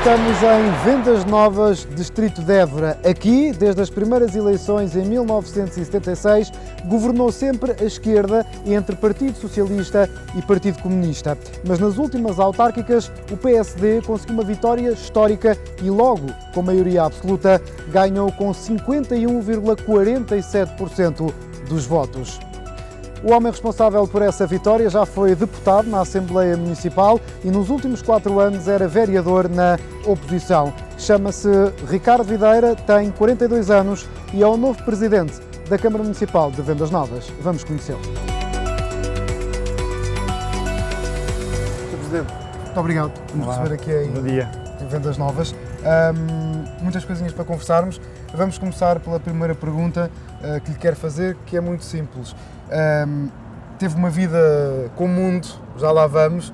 Estamos em Vendas Novas, distrito de Évora. Aqui, desde as primeiras eleições em 1976, governou sempre a esquerda entre Partido Socialista e Partido Comunista. Mas nas últimas autárquicas, o PSD conseguiu uma vitória histórica e logo, com maioria absoluta, ganhou com 51,47% dos votos. O homem responsável por essa vitória já foi deputado na Assembleia Municipal e nos últimos 4 anos era vereador na oposição. Chama-se Ricardo Videira, tem 42 anos e é o novo presidente da Câmara Municipal de Vendas Novas. Vamos conhecê-lo. Sr. Presidente, muito obrigado por nos receber aqui em Vendas Novas. Muitas coisinhas para conversarmos. Vamos começar pela primeira pergunta que lhe quero fazer, que é muito simples. Teve uma vida com o mundo, já lá vamos,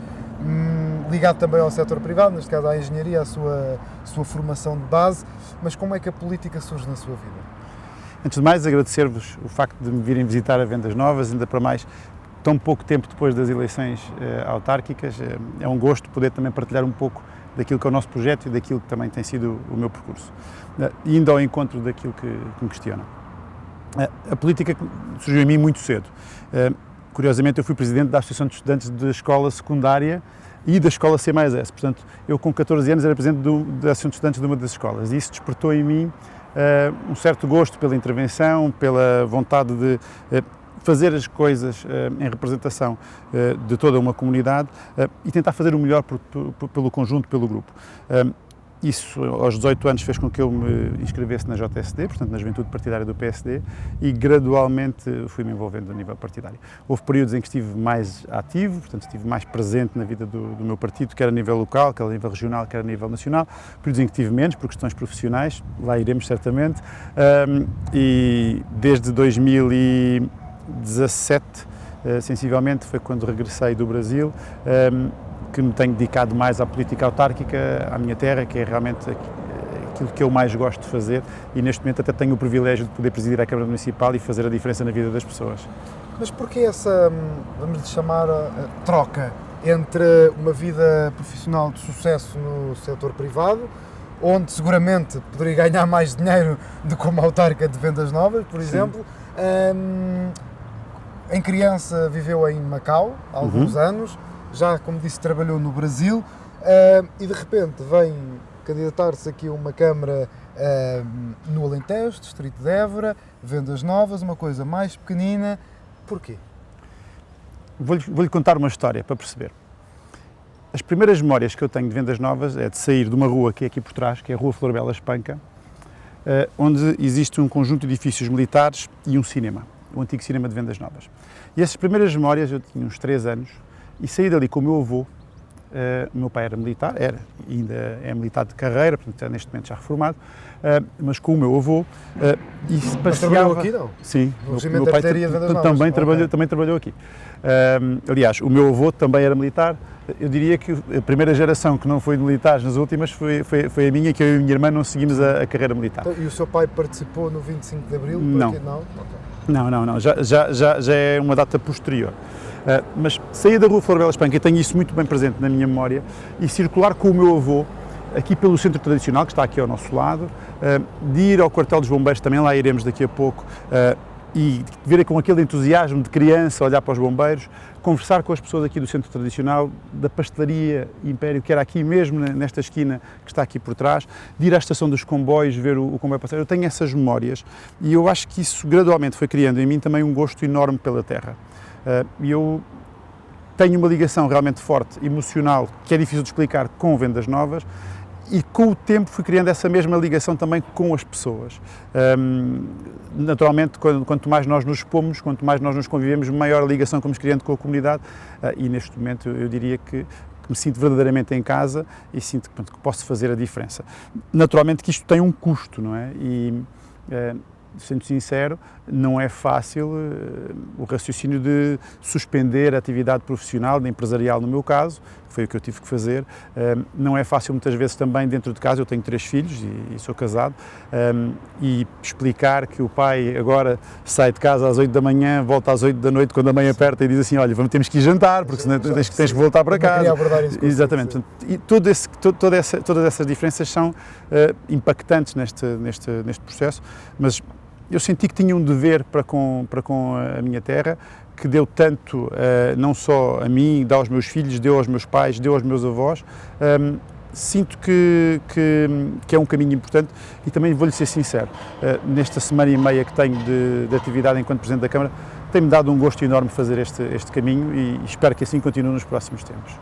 ligado também ao setor privado, neste caso à engenharia, à sua formação de base, mas como é que a política surge na sua vida? Antes de mais, agradecer-vos o facto de me virem visitar a Vendas Novas, ainda para mais tão pouco tempo depois das eleições autárquicas. É um gosto poder também partilhar um pouco daquilo que é o nosso projeto e daquilo que também tem sido o meu percurso, indo ao encontro daquilo que me questiona. A política surgiu em mim muito cedo. Curiosamente, eu fui presidente da Associação de Estudantes da Escola Secundária e da Escola C+S. Portanto, eu com 14 anos era presidente da Associação de Estudantes de uma das escolas. E isso despertou em mim um certo gosto pela intervenção, pela vontade de fazer as coisas em representação de toda uma comunidade e tentar fazer o melhor pelo conjunto, pelo grupo. Isso, aos 18 anos, fez com que eu me inscrevesse na JSD, portanto, na Juventude Partidária do PSD, e gradualmente fui-me envolvendo a nível partidário. Houve períodos em que estive mais ativo, portanto, estive mais presente na vida do meu partido, quer a nível local, quer a nível regional, quer a nível nacional, períodos em que estive menos, por questões profissionais, lá iremos certamente, e desde 2017, sensivelmente, foi quando regressei do Brasil, que me tenho dedicado mais à política autárquica, à minha terra, que é realmente aquilo que eu mais gosto de fazer, e neste momento até tenho o privilégio de poder presidir a Câmara Municipal e fazer a diferença na vida das pessoas. Mas porquê essa, vamos chamar, troca entre uma vida profissional de sucesso no setor privado, onde seguramente poderia ganhar mais dinheiro do que uma autárquica de Vendas Novas, por exemplo, em criança viveu em Macau há alguns anos, já, como disse, trabalhou no Brasil e de repente vem candidatar-se aqui a uma Câmara no Alentejo, distrito de Évora, Vendas Novas, uma coisa mais pequenina. Porquê? Vou-lhe contar uma história para perceber. As primeiras memórias que eu tenho de Vendas Novas é de sair de uma rua que é aqui por trás, que é a Rua Florbela Espanca, onde existe um conjunto de edifícios militares e um cinema, o antigo cinema de Vendas Novas. E essas primeiras memórias, eu tinha uns 3 anos, e saí dali com o meu avô. O meu pai era militar, ainda é militar de carreira, portanto é neste momento já reformado, mas com o meu avô e se passeava... Mas trabalhou aqui, não? Sim, o meu pai também trabalhou aqui. Aliás, o meu avô também era militar. Eu diria que a primeira geração que não foi de militares nas últimas foi a minha, que eu e a minha irmã não seguimos a carreira militar. E o seu pai participou no 25 de Abril? Não. Não? Não, já é uma data posterior. Mas sair da Rua Florbela Espanca, e tenho isso muito bem presente na minha memória, e circular com o meu avô, aqui pelo centro tradicional, que está aqui ao nosso lado, de ir ao quartel dos bombeiros, também lá iremos daqui a pouco, e ver com aquele entusiasmo de criança, olhar para os bombeiros, conversar com as pessoas aqui do centro tradicional, da pastelaria Império, que era aqui mesmo, nesta esquina que está aqui por trás, de ir à estação dos comboios, ver o comboio passar. Eu tenho essas memórias e eu acho que isso gradualmente foi criando em mim também um gosto enorme pela terra. E eu tenho uma ligação realmente forte, emocional, que é difícil de explicar, com Vendas Novas, e com o tempo fui criando essa mesma ligação também com as pessoas. Naturalmente, quanto mais nós nos expomos, quanto mais nós nos convivemos, maior a ligação que vamos criando com a comunidade, e neste momento eu diria que me sinto verdadeiramente em casa e sinto que posso fazer a diferença. Naturalmente que isto tem um custo, não é? E, sendo sincero, não é fácil o raciocínio de suspender a atividade profissional, empresarial no meu caso, foi o que eu tive que fazer. Não é fácil muitas vezes também dentro de casa, eu tenho 3 filhos e sou casado, e explicar que o pai agora sai de casa às 8 da manhã, volta às 8 da noite quando a mãe aperta e diz assim, olha, temos que ir jantar, porque senão tens que voltar para casa. Exatamente. Portanto, e todas essas diferenças são impactantes neste processo, mas eu senti que tinha um dever para com a minha terra, que deu tanto, não só a mim, deu aos meus filhos, deu aos meus pais, deu aos meus avós. Sinto que é um caminho importante e também vou-lhe ser sincero, nesta semana e meia que tenho de atividade enquanto Presidente da Câmara, tem-me dado um gosto enorme fazer este caminho e espero que assim continue nos próximos tempos.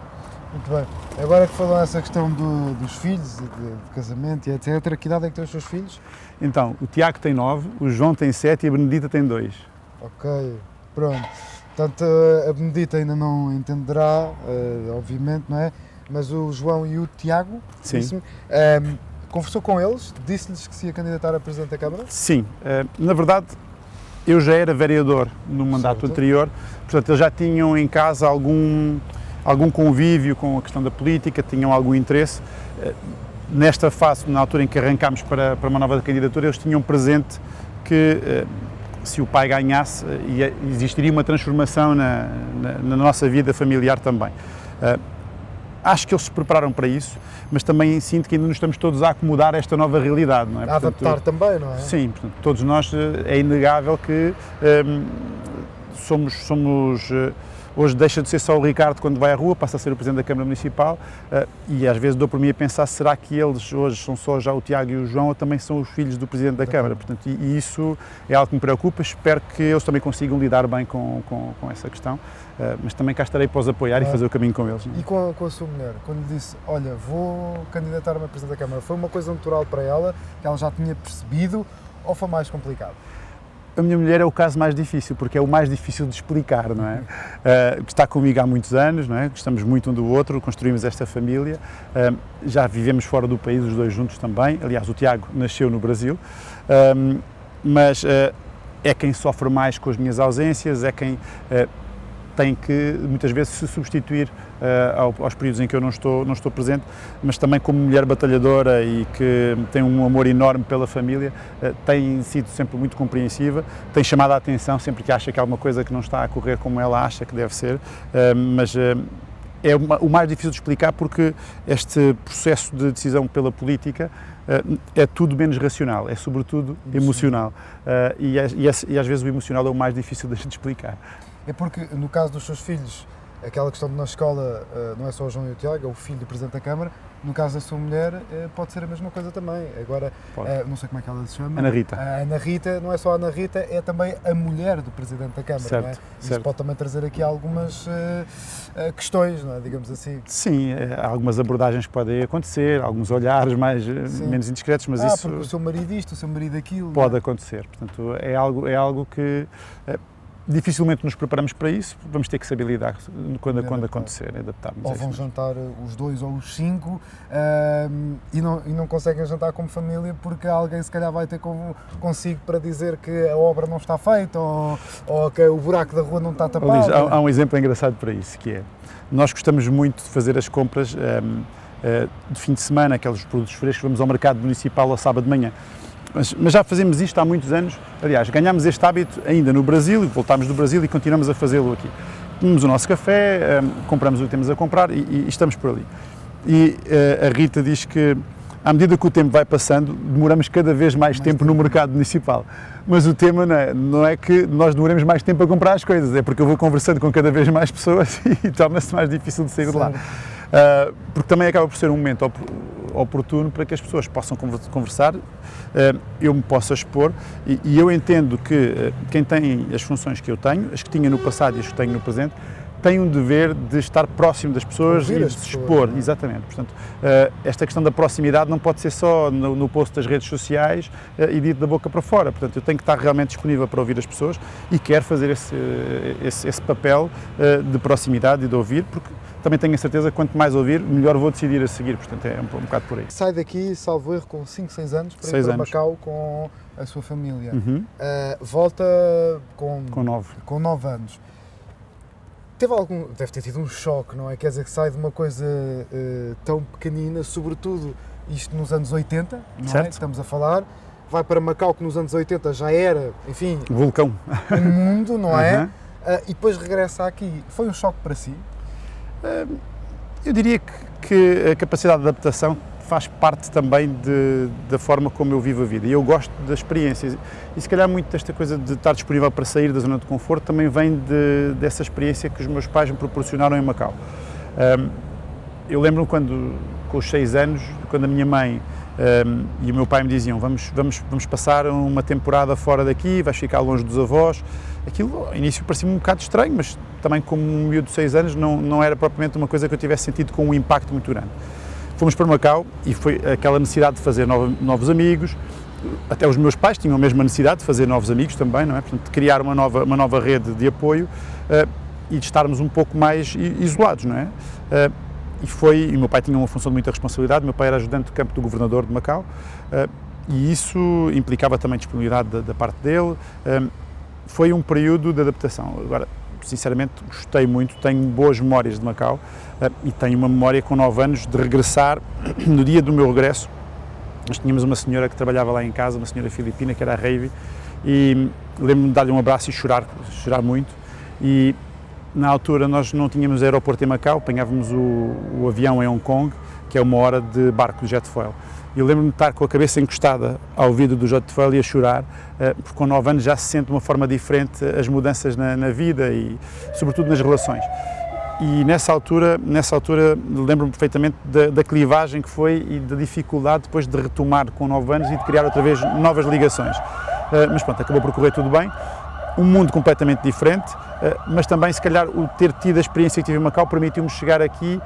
Muito bem. Agora que falou nessa questão dos filhos, de casamento e etc., que idade é que têm os seus filhos? Então, o Tiago tem 9, o João tem 7 e a Benedita tem 2. Ok, pronto. Portanto, a Benedita ainda não entenderá, obviamente, não é? Mas o João e o Tiago, sim, conversou com eles, disse-lhes que se ia candidatar a Presidente da Câmara? Sim, na verdade eu já era vereador no mandato anterior, portanto eles já tinham em casa algum convívio com a questão da política, tinham algum interesse. Nesta fase, na altura em que arrancámos para uma nova candidatura, eles tinham presente que se o pai ganhasse, existiria uma transformação na nossa vida familiar também. Acho que eles se prepararam para isso, mas também sinto que ainda nos estamos todos a acomodar a esta nova realidade, não é? A adaptar também, não é? Sim, portanto, todos nós, é inegável que somos hoje deixa de ser só o Ricardo quando vai à rua, passa a ser o Presidente da Câmara Municipal, e às vezes dou por mim a pensar, será que eles hoje são só já o Tiago e o João ou também são os filhos do Presidente da Câmara? Portanto, e isso é algo que me preocupa, espero que eles também consigam lidar bem com essa questão, mas também cá estarei para os apoiar e fazer o caminho com eles. Não é? E com a sua mulher, quando lhe disse, olha, vou candidatar-me a Presidente da Câmara, foi uma coisa natural para ela, que ela já tinha percebido, ou foi mais complicado? A minha mulher é o caso mais difícil, porque é o mais difícil de explicar, não é? Está comigo há muitos anos, não é? Gostamos muito um do outro, construímos esta família, já vivemos fora do país, os dois juntos também, aliás o Tiago nasceu no Brasil, mas é quem sofre mais com as minhas ausências, é quem tem que muitas vezes se substituir aos períodos em que eu não estou presente, mas também como mulher batalhadora e que tem um amor enorme pela família, tem sido sempre muito compreensiva, tem chamado a atenção sempre que acha que há alguma coisa que não está a correr como ela acha que deve ser, mas é o mais difícil de explicar porque este processo de decisão pela política é tudo menos racional, é sobretudo emocional, e às vezes o emocional é o mais difícil de explicar. É porque, no caso dos seus filhos, aquela questão de na escola não é só o João e o Tiago, é o filho do Presidente da Câmara, no caso da sua mulher pode ser a mesma coisa também. Agora, não sei como é que ela se chama. Ana Rita. A Ana Rita, não é só a Ana Rita, é também a mulher do Presidente da Câmara, certo, não é? Isso certo. pode também trazer aqui algumas questões, não é? Digamos assim. Sim, há algumas abordagens que podem acontecer, alguns olhares menos indiscretos, mas isso... porque o seu marido isto, o seu marido aquilo... Pode acontecer, portanto, é algo que... dificilmente nos preparamos para isso, vamos ter que saber lidar quando acontecer, adaptar-nos. Ou vão jantar os 2 ou os 5 e não conseguem jantar como família porque alguém se calhar vai ter consigo para dizer que a obra não está feita ou que o buraco da rua não está tapado. Luís, há um exemplo engraçado para isso, que é, nós gostamos muito de fazer as compras de fim de semana, aqueles produtos frescos, vamos ao mercado municipal ao sábado de manhã. Mas já fazemos isto há muitos anos, aliás, ganhámos este hábito ainda no Brasil, e voltámos do Brasil e continuamos a fazê-lo aqui. Tomamos o nosso café, compramos o que temos a comprar e estamos por ali. E a Rita diz que, à medida que o tempo vai passando, demoramos cada vez mais tempo no mercado municipal. Mas o tema não é que nós demoremos mais tempo a comprar as coisas, é porque eu vou conversando com cada vez mais pessoas e torna-se mais difícil de sair de lá. Porque também acaba por ser um momento oportuno para que as pessoas possam conversar, eu me possa expor e eu entendo que quem tem as funções que eu tenho, as que tinha no passado e as que tenho no presente, tem um dever de estar próximo das pessoas e de se expor, exatamente. Portanto, esta questão da proximidade não pode ser só no post das redes sociais e dito da boca para fora. Portanto, eu tenho que estar realmente disponível para ouvir as pessoas e quero fazer esse papel de proximidade e de ouvir, porque também tenho a certeza que quanto mais ouvir, melhor vou decidir a seguir, portanto é um bocado por aí. Sai daqui, salvo erro, com 5, 6 anos para ir para Macau com a sua família. Volta com 9 anos. Deve ter tido um choque, não é? Quer dizer, que sai de uma coisa tão pequenina, sobretudo isto nos anos 80, não certo. é? Estamos a falar, vai para Macau, que nos anos 80 já era, enfim, vulcão. Um mundo, não é? E depois regressa aqui. Foi um choque para si? Eu diria que a capacidade de adaptação faz parte também da forma como eu vivo a vida, e eu gosto das experiências, e se calhar muito desta coisa de estar disponível para sair da zona de conforto também vem dessa experiência que os meus pais me proporcionaram em Macau. Eu lembro-me quando, com os 6 anos, quando a minha mãe e o meu pai me diziam vamos passar uma temporada fora daqui, vais ficar longe dos avós. Aquilo ao início parecia-me um bocado estranho, mas também como um miúdo de 6 anos não era propriamente uma coisa que eu tivesse sentido com um impacto muito grande. Fomos para Macau e foi aquela necessidade de fazer novos amigos, até os meus pais tinham a mesma necessidade de fazer novos amigos também, não é? Portanto, de criar uma nova rede de apoio e de estarmos um pouco mais isolados, não é? E o meu pai tinha uma função de muita responsabilidade, meu pai era ajudante de campo do governador de Macau e isso implicava também disponibilidade da parte dele. Foi um período de adaptação. Agora, sinceramente, gostei muito, tenho boas memórias de Macau e tenho uma memória com 9 anos de regressar. No dia do meu regresso, nós tínhamos uma senhora que trabalhava lá em casa, uma senhora filipina, que era a Reivi, e lembro-me de dar-lhe um abraço e chorar muito. E na altura nós não tínhamos aeroporto em Macau, apanhávamos o avião em Hong Kong, que é 1 hora de barco de jetfoil. Eu lembro-me de estar com a cabeça encostada ao vidro do jetfoil e a chorar, porque com 9 anos já se sente de uma forma diferente as mudanças na vida e sobretudo nas relações. E nessa altura lembro-me perfeitamente da clivagem que foi e da dificuldade depois de retomar com 9 anos e de criar outra vez novas ligações. Mas pronto, acabou por correr tudo bem. Um mundo completamente diferente, mas também se calhar o ter tido a experiência que tive em Macau permitiu-me chegar aqui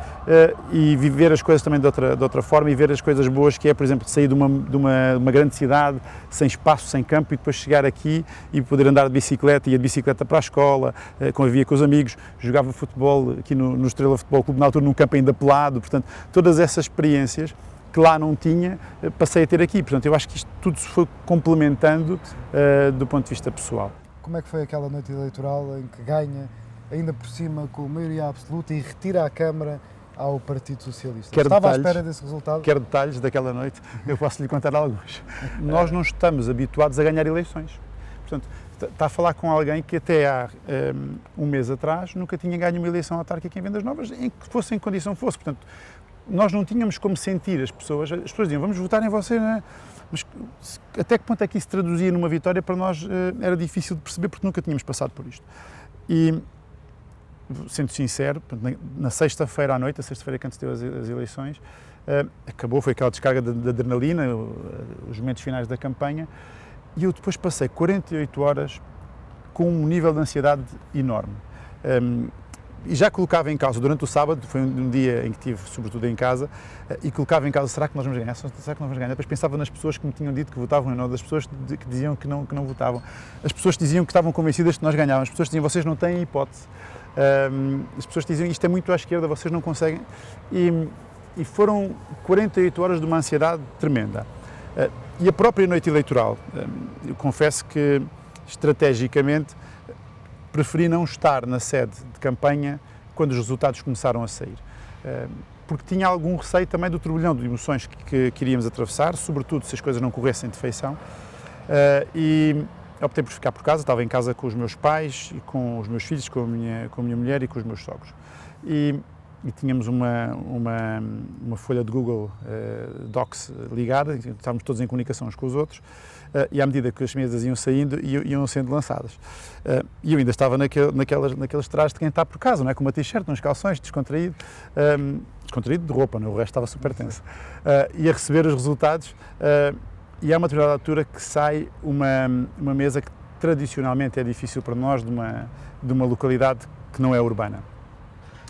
e viver as coisas também de outra forma e ver as coisas boas que é, por exemplo, de sair de uma grande cidade, sem espaço, sem campo, e depois chegar aqui e poder andar de bicicleta, ia de bicicleta para a escola, convivia com os amigos, jogava futebol aqui no Estrela Futebol Clube, na altura num campo ainda pelado, portanto, todas essas experiências que lá não tinha, passei a ter aqui, portanto, eu acho que isto tudo se foi complementando do ponto de vista pessoal. Como é que foi aquela noite eleitoral em que ganha, ainda por cima, com maioria absoluta e retira a Câmara ao Partido Socialista? Estava à espera desse resultado? Quero detalhes daquela noite, eu posso lhe contar alguns. Nós não estamos habituados a ganhar eleições. Portanto, está a falar com alguém que até há um mês atrás nunca tinha ganho uma eleição autárquica em Vendas Novas, em que fosse em condição fosse. Portanto, nós não tínhamos como sentir as pessoas diziam, vamos votar em você, não é? Mas até que ponto é que isso traduzia numa vitória para nós era difícil de perceber porque nunca tínhamos passado por isto. E, sendo sincero, na sexta-feira à noite, a sexta-feira que antecedeu as eleições, foi aquela descarga de adrenalina, os momentos finais da campanha, e eu depois passei 48 horas com um nível de ansiedade enorme. E já colocava em causa, durante o sábado, foi um dia em que estive sobretudo em casa, e colocava em causa, será que nós vamos ganhar? Será que nós vamos ganhar? Depois pensava nas pessoas que me tinham dito que votavam, não, das pessoas que diziam que não votavam, as pessoas que diziam que estavam convencidas que nós ganhávamos, as pessoas que diziam, vocês não têm hipótese, as pessoas que diziam, isto é muito à esquerda, vocês não conseguem, e foram 48 horas de uma ansiedade tremenda. E a própria noite eleitoral, eu confesso que, estrategicamente, preferi não estar na sede de campanha quando os resultados começaram a sair, porque tinha algum receio também do turbilhão de emoções que iríamos atravessar, sobretudo se as coisas não corressem de feição, e optei por ficar por casa, estava em casa com os meus pais, e com os meus filhos, com a minha mulher e com os meus sogros. E tínhamos uma folha de Google Docs ligada, estávamos todos em comunicação uns com os outros, e à medida que as mesas iam saindo, iam sendo lançadas. E eu ainda estava naqueles trajes de quem está por casa, não é? Com uma t-shirt, uns calções, descontraído de roupa, não é? O resto estava super tenso. E a receber os resultados, e há uma determinada altura que sai uma mesa que tradicionalmente é difícil para nós, de uma localidade que não é urbana.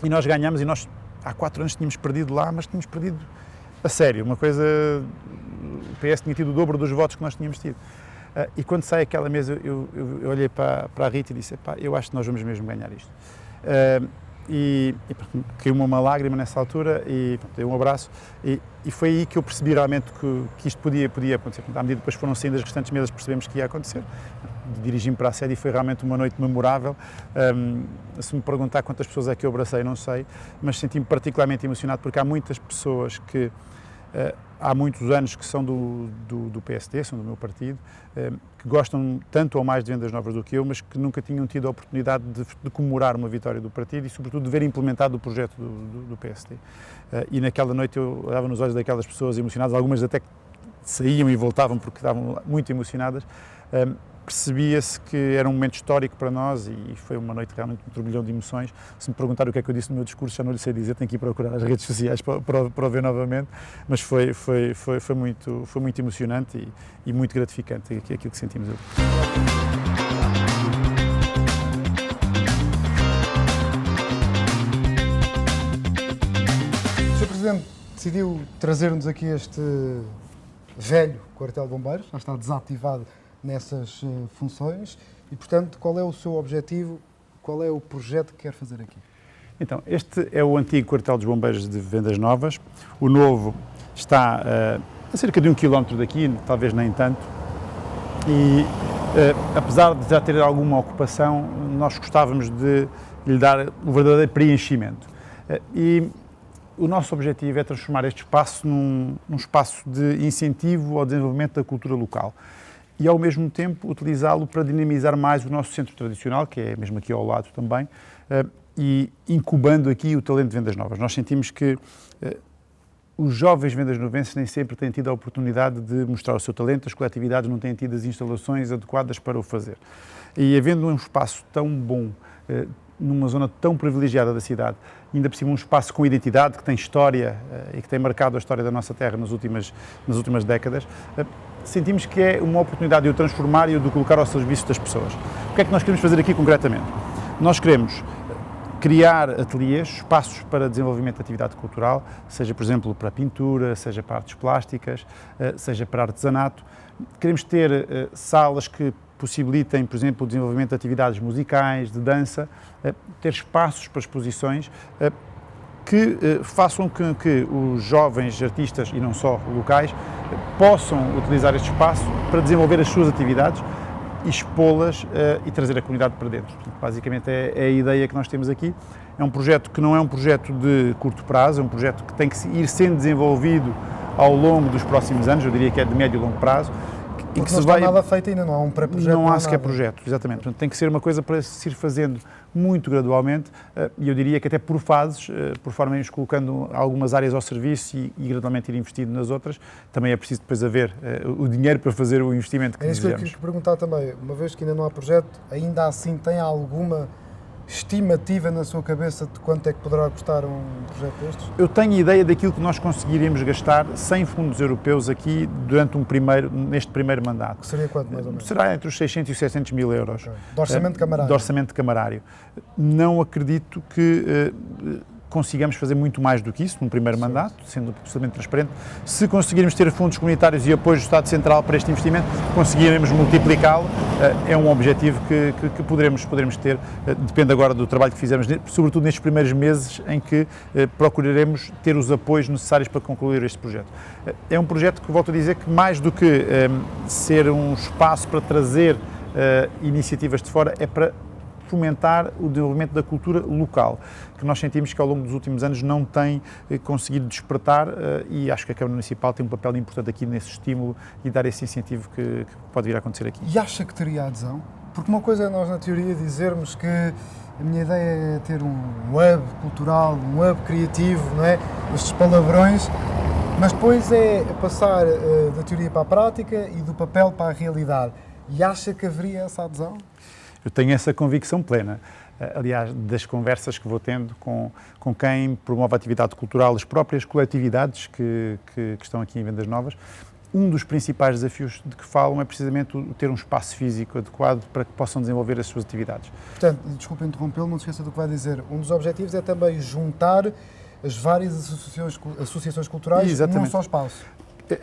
E nós ganhamos, e nós há 4 anos tínhamos perdido lá, mas tínhamos perdido a sério, uma coisa, o PS tinha tido o dobro dos votos que nós tínhamos tido. E quando sai aquela mesa, eu olhei para a Rita e disse, eu acho que nós vamos mesmo ganhar isto. E caiu-me uma lágrima nessa altura, e dei um abraço, e foi aí que eu percebi realmente que isto podia acontecer. À medida que depois foram saindo as restantes mesas, percebemos que ia acontecer. dirigi-me para a sede e foi realmente uma noite memorável. Se me perguntar quantas pessoas é que eu abracei, não sei, mas senti-me particularmente emocionado porque há muitas pessoas que há muitos anos que são do PSD, são do meu partido, que gostam tanto ou mais de Vendas Novas do que eu, mas que nunca tinham tido a oportunidade de comemorar uma vitória do partido e, sobretudo, de ver implementado o projeto do PSD. E naquela noite eu olhava nos olhos daquelas pessoas emocionadas, algumas até que saíam e voltavam porque estavam muito emocionadas. Percebia-se que era um momento histórico para nós e foi uma noite realmente um turbilhão de emoções. Se me perguntar o que é que eu disse no meu discurso, já não lhe sei dizer, tenho que ir procurar as redes sociais para o ver novamente, mas foi muito emocionante e muito gratificante aquilo que sentimos hoje. Sr. Presidente decidiu trazer-nos aqui este velho quartel de bombeiros, já está desativado nessas funções e, portanto, qual é o seu objetivo, qual é o projeto que quer fazer aqui? Então, este é o antigo quartel dos bombeiros de Vendas Novas, o novo está a cerca de 1 quilómetro daqui, talvez nem tanto, e apesar de já ter alguma ocupação, nós gostávamos de lhe dar um verdadeiro preenchimento. E o nosso objetivo é transformar este espaço num espaço de incentivo ao desenvolvimento da cultura local e, ao mesmo tempo, utilizá-lo para dinamizar mais o nosso centro tradicional, que é mesmo aqui ao lado também, e incubando aqui o talento de Vendas Novas. Nós sentimos que os jovens vendasnovenses nem sempre têm tido a oportunidade de mostrar o seu talento, as coletividades não têm tido as instalações adequadas para o fazer. E havendo um espaço tão bom, numa zona tão privilegiada da cidade, ainda por cima um espaço com identidade, que tem história e que tem marcado a história da nossa terra nas últimas décadas, sentimos que é uma oportunidade de o transformar e de o colocar ao serviço das pessoas. O que é que nós queremos fazer aqui concretamente? Nós queremos criar ateliês, espaços para desenvolvimento de atividade cultural, seja, por exemplo, para pintura, seja para artes plásticas, seja para artesanato. Queremos ter salas que possibilitem, por exemplo, o desenvolvimento de atividades musicais, de dança, ter espaços para exposições que façam com que os jovens artistas, e não só locais, possam utilizar este espaço para desenvolver as suas atividades, expô-las e trazer a comunidade para dentro. Portanto, basicamente é a ideia que nós temos aqui. É um projeto que não é um projeto de curto prazo, é um projeto que tem que ir sendo desenvolvido ao longo dos próximos anos, eu diria que é de médio e longo prazo. Porque não está nada feito ainda, não há um pré-projeto. Não há sequer projeto, exatamente. Portanto, tem que ser uma coisa para se ir fazendo muito gradualmente e eu diria que até por fases, por forma a irmos colocando algumas áreas ao serviço e gradualmente ir investindo nas outras. Também é preciso depois haver o dinheiro para fazer o investimento que desejamos. É isso que eu queria perguntar também. Uma vez que ainda não há projeto, ainda assim tem alguma estimativa na sua cabeça de quanto é que poderá custar um projeto destes? Eu tenho ideia daquilo que nós conseguiríamos gastar sem fundos europeus aqui neste primeiro mandato. Que seria quanto, mais ou menos? Será entre os 600 e os 700 mil euros. Okay. De orçamento camarário? De orçamento camarário. Não acredito que consigamos fazer muito mais do que isso num primeiro mandato, sendo absolutamente transparente. Se conseguirmos ter fundos comunitários e apoio do Estado Central para este investimento, conseguiremos multiplicá-lo. É um objetivo que poderemos ter. Depende agora do trabalho que fizermos, sobretudo nestes primeiros meses em que procuraremos ter os apoios necessários para concluir este projeto. É um projeto que, volto a dizer, que mais do que ser um espaço para trazer iniciativas de fora, é para fomentar o desenvolvimento da cultura local, que nós sentimos que ao longo dos últimos anos não tem conseguido despertar e acho que a Câmara Municipal tem um papel importante aqui nesse estímulo e dar esse incentivo que pode vir a acontecer aqui. E acha que teria adesão? Porque uma coisa é nós na teoria dizermos que a minha ideia é ter um hub cultural, um hub criativo, não é? Estes palavrões, mas depois é passar da teoria para a prática e do papel para a realidade. E acha que haveria essa adesão? Eu tenho essa convicção plena, aliás, das conversas que vou tendo com quem promove a atividade cultural, as próprias coletividades que estão aqui em Vendas Novas. Um dos principais desafios de que falam é precisamente o ter um espaço físico adequado para que possam desenvolver as suas atividades. Portanto, desculpe interrompê-lo, não se esqueça do que vai dizer. Um dos objetivos é também juntar as várias associações culturais num só espaço.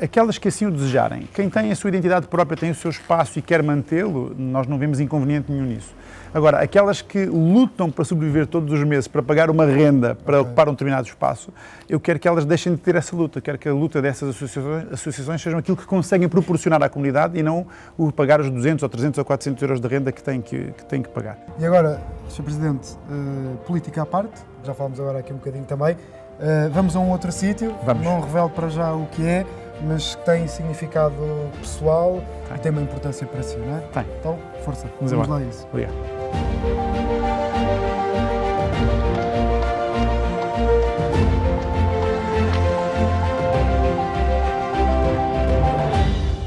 Aquelas que assim o desejarem. Quem tem a sua identidade própria, tem o seu espaço e quer mantê-lo, nós não vemos inconveniente nenhum nisso. Agora, aquelas que lutam para sobreviver todos os meses, para pagar uma renda, para ocupar um determinado espaço, eu quero que elas deixem de ter essa luta. Quero que a luta dessas associações sejam aquilo que conseguem proporcionar à comunidade e não o pagar os 200 ou 300 ou 400 euros de renda que têm que pagar. E agora, Sr. Presidente, política à parte, já falamos agora aqui um bocadinho também, vamos a um outro sítio, não revelo para já o que é, mas tem significado pessoal e tem uma importância para si, não é? Tem. Então, força, vamos lá a isso. Obrigado.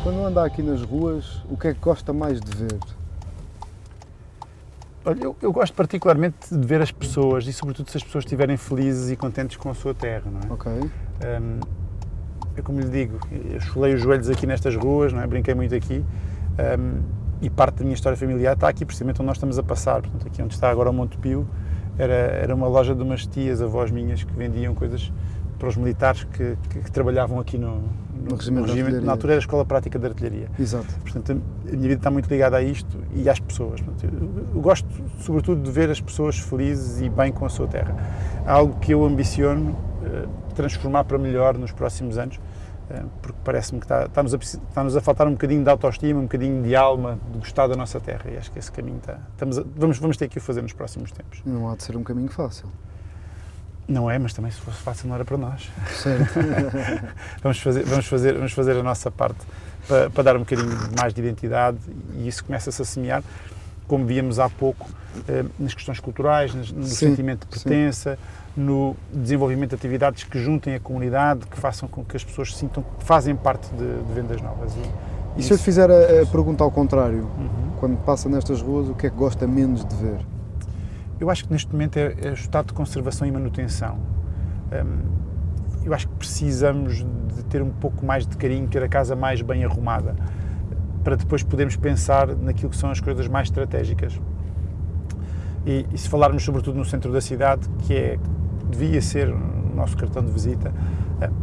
Quando anda aqui nas ruas, o que é que gosta mais de ver? Olha, eu gosto particularmente de ver as pessoas e, sobretudo, se as pessoas estiverem felizes e contentes com a sua terra, não é? Ok. Eu, como lhe digo, eu esfolei os joelhos aqui nestas ruas, não é? Brinquei muito aqui, e parte da minha história familiar está aqui, precisamente onde nós estamos a passar. Portanto, aqui onde está agora o Monte Pio, era uma loja de umas tias, avós minhas, que vendiam coisas para os militares que trabalhavam aqui no regimento. Na altura era a Escola Prática de Artilharia. Exato. Portanto, a minha vida está muito ligada a isto e às pessoas. Portanto, eu gosto, sobretudo, de ver as pessoas felizes e bem com a sua terra. Algo que eu ambiciono transformar para melhor nos próximos anos, porque parece-me que está-nos a faltar um bocadinho de autoestima, um bocadinho de alma, de gostar da nossa terra, e acho que esse caminho vamos ter que o fazer nos próximos tempos. Não há de ser um caminho fácil. Não é, mas também se fosse fácil não era para nós. Certo. vamos fazer a nossa parte para dar um bocadinho mais de identidade, e isso começa-se a semear, como víamos há pouco, nas questões culturais, no sentimento de pertença, no desenvolvimento de atividades que juntem a comunidade, que façam com que as pessoas sintam que fazem parte de Vendas Novas. E se eu te fizer a pergunta ao contrário, quando passa nestas ruas, o que é que gosta menos de ver? Eu acho que neste momento é o estado de conservação e manutenção. Eu acho que precisamos de ter um pouco mais de carinho, ter a casa mais bem arrumada, para depois podermos pensar naquilo que são as coisas mais estratégicas. E se falarmos sobretudo no centro da cidade, que devia ser o nosso cartão de visita,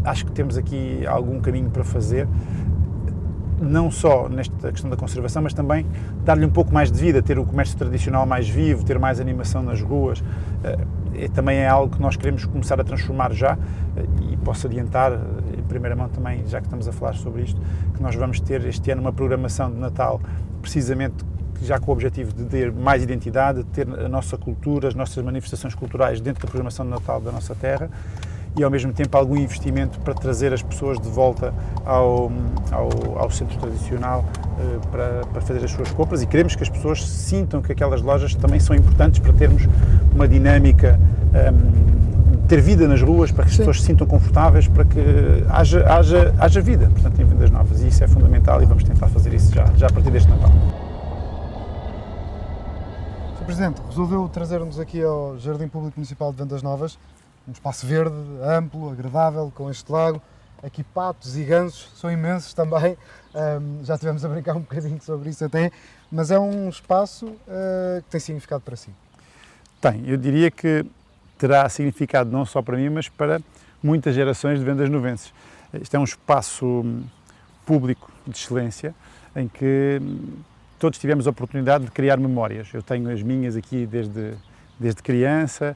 acho que temos aqui algum caminho para fazer, não só nesta questão da conservação, mas também dar-lhe um pouco mais de vida, ter o comércio tradicional mais vivo, ter mais animação nas ruas. Também é algo que nós queremos começar a transformar já, e posso adiantar, em primeira mão também, já que estamos a falar sobre isto, que nós vamos ter este ano uma programação de Natal, precisamente já com o objetivo de ter mais identidade, de ter a nossa cultura, as nossas manifestações culturais dentro da programação de Natal da nossa terra, e ao mesmo tempo algum investimento para trazer as pessoas de volta ao centro tradicional para fazer as suas compras, e queremos que as pessoas sintam que aquelas lojas também são importantes para termos uma dinâmica, ter vida nas ruas, para que as pessoas se sintam confortáveis, para que haja vida, portanto, em Vendas Novas, e isso é fundamental, e vamos tentar fazer isso já a partir deste Natal. Sr. Presidente, resolveu trazer-nos aqui ao Jardim Público Municipal de Vendas Novas, um espaço verde, amplo, agradável, com este lago. Aqui patos e gansos, são imensos também, já estivemos a brincar um bocadinho sobre isso até, mas é um espaço que tem significado para si. Tem, eu diria que terá significado não só para mim, mas para muitas gerações de vendas novenses. Este é um espaço público de excelência, em que todos tivemos a oportunidade de criar memórias. Eu tenho as minhas aqui desde criança,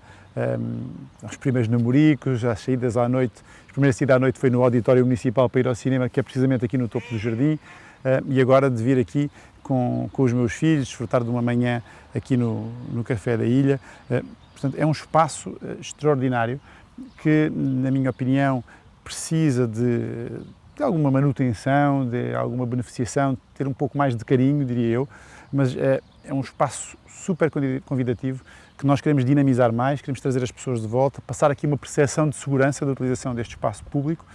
aos primeiros namoricos, às saídas à noite. A primeira saída à noite foi no auditório municipal para ir ao cinema, que é precisamente aqui no topo do jardim, e agora de vir aqui com os meus filhos, desfrutar de uma manhã aqui no Café da Ilha. Portanto, é um espaço extraordinário que, na minha opinião, precisa de alguma manutenção, de alguma beneficiação, de ter um pouco mais de carinho, diria eu, mas é um espaço super convidativo que nós queremos dinamizar mais, queremos trazer as pessoas de volta, passar aqui uma percepção de segurança da utilização deste espaço público,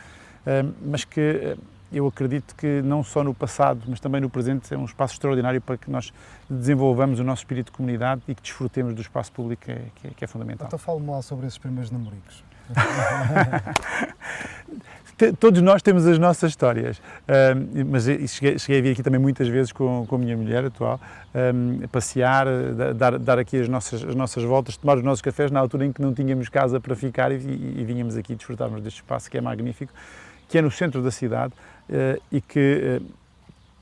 mas que eu acredito que não só no passado, mas também no presente, é um espaço extraordinário para que nós desenvolvamos o nosso espírito de comunidade e que desfrutemos do espaço público, que é fundamental. Então fale-me lá sobre esses primeiros namoricos. Todos nós temos as nossas histórias, mas cheguei a vir aqui também muitas vezes com a minha mulher atual, passear, dar aqui as nossas voltas, tomar os nossos cafés na altura em que não tínhamos casa para ficar, e vínhamos aqui desfrutarmos deste espaço que é magnífico, que é no centro da cidade e que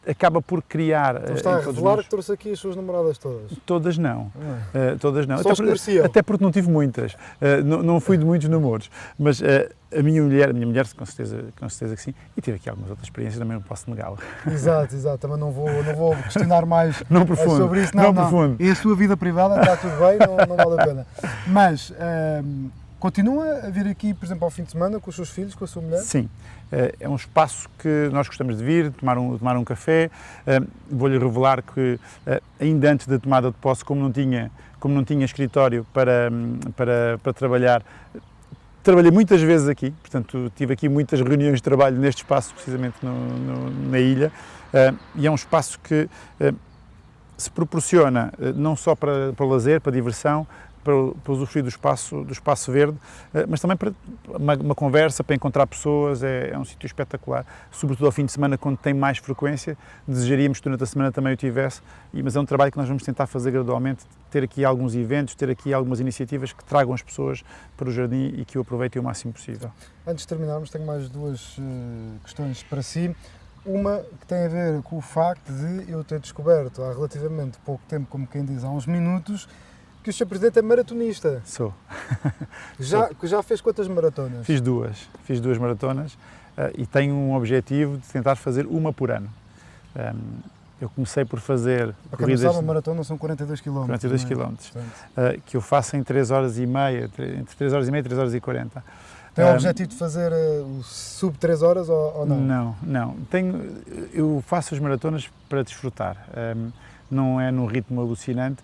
acaba por criar... Então está a revelar que trouxe aqui as suas namoradas todas? Todas não. Todas não. Só até porque não tive muitas. Não fui de muitos namoros. Mas a minha mulher com certeza que sim. E tive aqui algumas outras experiências, também não posso negá-la. Exato. Também não vou questionar mais sobre isso. Não profundo. É a sua vida privada, está tudo bem, não vale a pena. Mas... continua a vir aqui, por exemplo, ao fim de semana com os seus filhos, com a sua mulher? Sim, é um espaço que nós gostamos de vir, tomar um café. Vou-lhe revelar que ainda antes da tomada de posse, como não tinha escritório para trabalhar, trabalhei muitas vezes aqui, portanto tive aqui muitas reuniões de trabalho neste espaço, precisamente na ilha, e é um espaço que se proporciona não só para lazer, para diversão, para usufruir do espaço verde, mas também para uma conversa, para encontrar pessoas, é um sítio espetacular, sobretudo ao fim de semana, quando tem mais frequência. Desejaríamos que durante a semana também o tivesse, mas é um trabalho que nós vamos tentar fazer gradualmente, ter aqui alguns eventos, ter aqui algumas iniciativas que tragam as pessoas para o jardim e que o aproveitem o máximo possível. Antes de terminarmos, tenho mais duas questões para si. Uma que tem a ver com o facto de eu ter descoberto há relativamente pouco tempo, como quem diz, há uns minutos, que o Sr. Presidente é maratonista. Sou. Já fez quantas maratonas? Fiz duas maratonas e tenho um objetivo de tentar fazer uma por ano. Eu comecei por fazer para quem não sabe, a maratona são 42 km. 42 km, que eu faço em 3 horas e meia, entre 3 horas e meia e 3 horas e 40. Tem o objetivo de fazer o sub 3 horas ou não? Não. Eu faço as maratonas para desfrutar. Não é num ritmo alucinante,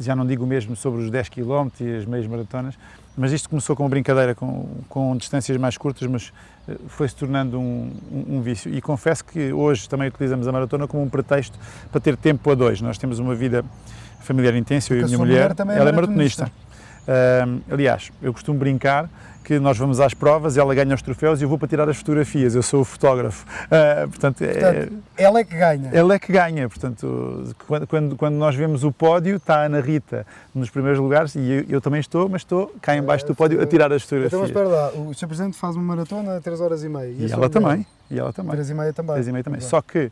já não digo o mesmo sobre os 10 km e as meias maratonas, mas isto começou com uma brincadeira, com distâncias mais curtas, mas foi-se tornando um vício. E confesso que hoje também utilizamos a maratona como um pretexto para ter tempo a dois. Nós temos uma vida familiar intensa, eu e a minha mulher, ela é maratonista. Aliás, eu costumo brincar que nós vamos às provas, ela ganha os troféus e eu vou para tirar as fotografias, eu sou o fotógrafo. Portanto, ela é que ganha. Ela é que ganha, portanto, quando nós vemos o pódio, está a Ana Rita nos primeiros lugares e eu também mas estou cá em baixo do pódio a tirar as fotografias. Então, mas espera lá, o Sr. Presidente faz uma maratona a 3 horas e meia. E ela também. 3 e meia também. 3 e meia também. Só que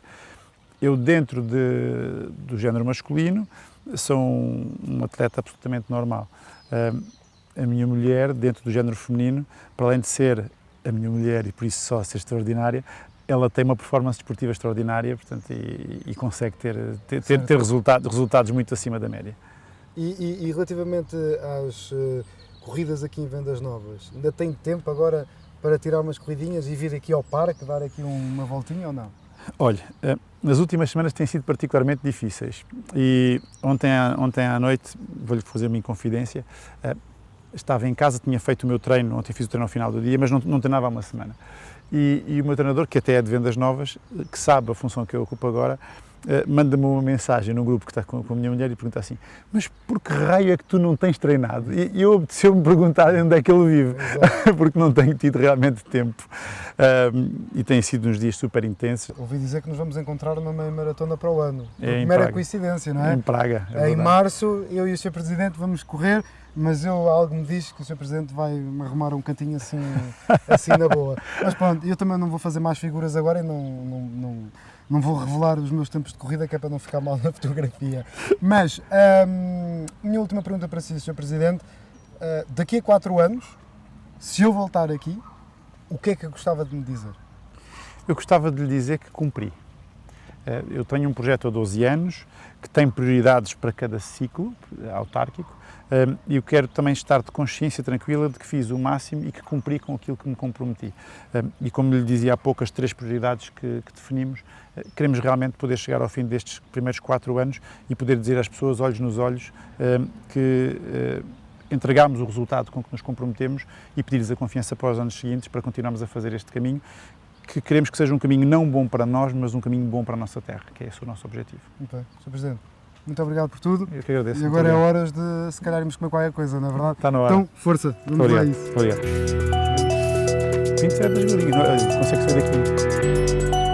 eu, dentro do género masculino, sou um atleta absolutamente normal. A minha mulher, dentro do género feminino, para além de ser a minha mulher e por isso só ser extraordinária, ela tem uma performance desportiva extraordinária, portanto, e consegue ter resultados muito acima da média. E relativamente às corridas aqui em Vendas Novas, ainda tem tempo agora para tirar umas corridinhas e vir aqui ao parque, dar aqui uma voltinha ou não? Olha, nas últimas semanas têm sido particularmente difíceis e ontem à noite, vou-lhe fazer uma inconfidência, estava em casa, tinha feito o meu treino, ontem fiz o treino ao final do dia, mas não treinava há uma semana. E o meu treinador, que até é de Vendas Novas, que sabe a função que eu ocupo agora, manda-me uma mensagem no grupo que está com a minha mulher e pergunta assim: mas por que raio é que tu não tens treinado? E eu apeteceu-me perguntar onde é que ele vive, porque não tenho tido realmente tempo. E têm sido uns dias super intensos. Ouvi dizer que nos vamos encontrar numa meia maratona para o ano. Mera coincidência, não é? Em Praga. Em março, eu e o Sr. Presidente vamos correr, mas algo me diz que o Sr. Presidente vai-me arrumar um cantinho assim na boa. Mas pronto, eu também não vou fazer mais figuras agora e não vou revelar os meus tempos de corrida, que é para não ficar mal na fotografia. Mas, minha última pergunta para si, Sr. Presidente, daqui a 4 anos, se eu voltar aqui, o que é que eu gostava de me dizer? Eu gostava de lhe dizer que cumpri. Eu tenho um projeto há 12 anos, que tem prioridades para cada ciclo autárquico, e eu quero também estar de consciência tranquila de que fiz o máximo e que cumpri com aquilo que me comprometi. E como lhe dizia há pouco, as 3 prioridades que definimos, queremos realmente poder chegar ao fim destes primeiros 4 anos e poder dizer às pessoas, olhos nos olhos, que entregámos o resultado com que nos comprometemos e pedir-lhes a confiança para os anos seguintes para continuarmos a fazer este caminho, que queremos que seja um caminho não bom para nós, mas um caminho bom para a nossa terra, que é esse o nosso objetivo. Muito bem, Sr. Presidente, muito obrigado por tudo. Eu que agradeço. E agora é horas de, se calhar, irmos comer qualquer coisa, não é verdade? Está na hora. Então, força, vamos lá a isso. Obrigado. 27 das galinhas, consegue sair daqui.